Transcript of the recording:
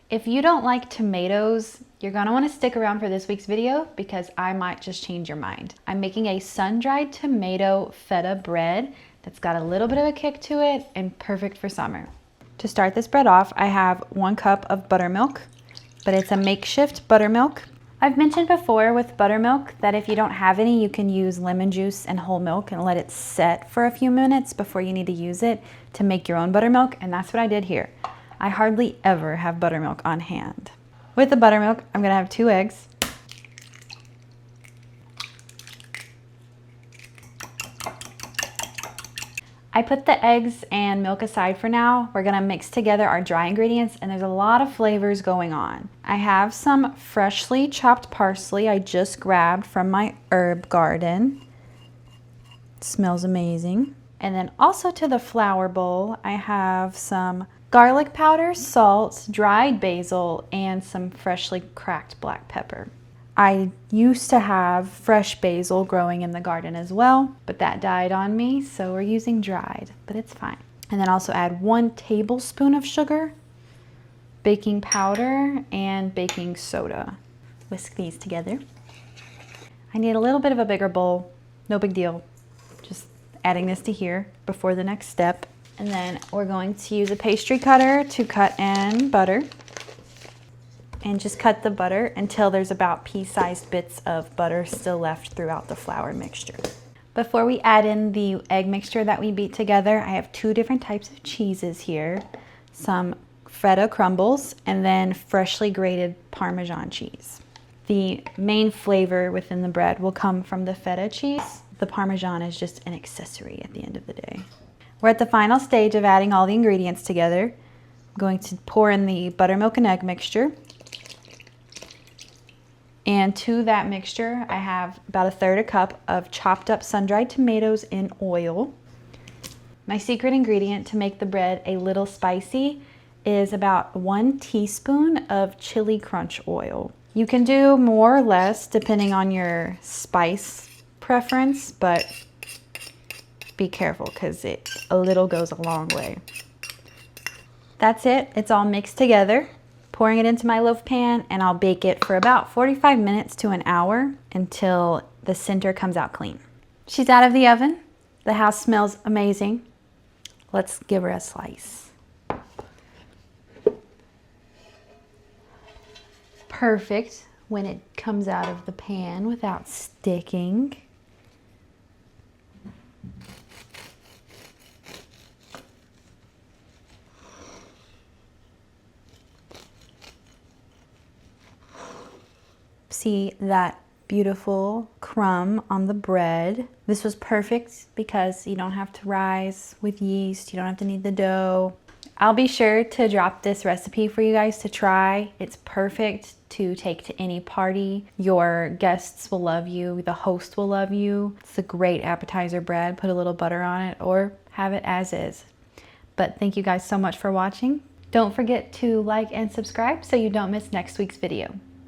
If you don't like tomatoes, you're gonna wanna stick around for this week's video because I might just change your mind. I'm making a sun-dried tomato feta bread that's got a little bit of a kick to it and perfect for summer. To start this bread off, I have 1 cup of buttermilk, but it's a makeshift buttermilk. I've mentioned before with buttermilk that if you don't have any, you can use lemon juice and whole milk and let it set for a few minutes before you need to use it to make your own buttermilk, and that's what I did here. I hardly ever have buttermilk on hand. With the buttermilk, I'm gonna have 2 eggs. I put the eggs and milk aside for now. We're gonna mix together our dry ingredients, and there's a lot of flavors going on. I have some freshly chopped parsley I just grabbed from my herb garden. It smells amazing. And then also to the flour bowl, I have some garlic powder, salt, dried basil, and some freshly cracked black pepper. I used to have fresh basil growing in the garden as well, but that died on me, so we're using dried, but it's fine. And then also add 1 tablespoon of sugar, baking powder, and baking soda. Whisk these together. I need a little bit of a bigger bowl, no big deal. Just adding this to here before the next step. And then we're going to use a pastry cutter to cut in butter. And just cut the butter until there's about pea-sized bits of butter still left throughout the flour mixture. Before we add in the egg mixture that we beat together, I have 2 different types of cheeses here. Some Feta crumbles and then freshly grated Parmesan cheese. The main flavor within the bread will come from the Feta cheese. The Parmesan is just an accessory at the end of the day. We're at the final stage of adding all the ingredients together. I'm going to pour in the buttermilk and egg mixture. And to that mixture, I have about 1/3 cup of chopped up sun-dried tomatoes in oil. My secret ingredient to make the bread a little spicy is about 1 teaspoon of chili crunch oil. You can do more or less depending on your spice preference, but be careful because a little goes a long way. That's it, it's all mixed together. Pouring it into my loaf pan, and I'll bake it for about 45 minutes to an hour until the center comes out clean. She's out of the oven. The house smells amazing. Let's give her a slice. Perfect when it comes out of the pan without sticking. See that beautiful crumb on the bread. This was perfect because you don't have to rise with yeast. You don't have to knead the dough. I'll be sure to drop this recipe for you guys to try. It's perfect to take to any party. Your guests will love you. The host will love you. It's a great appetizer bread. Put a little butter on it or have it as is. But thank you guys so much for watching. Don't forget to like and subscribe so you don't miss next week's video.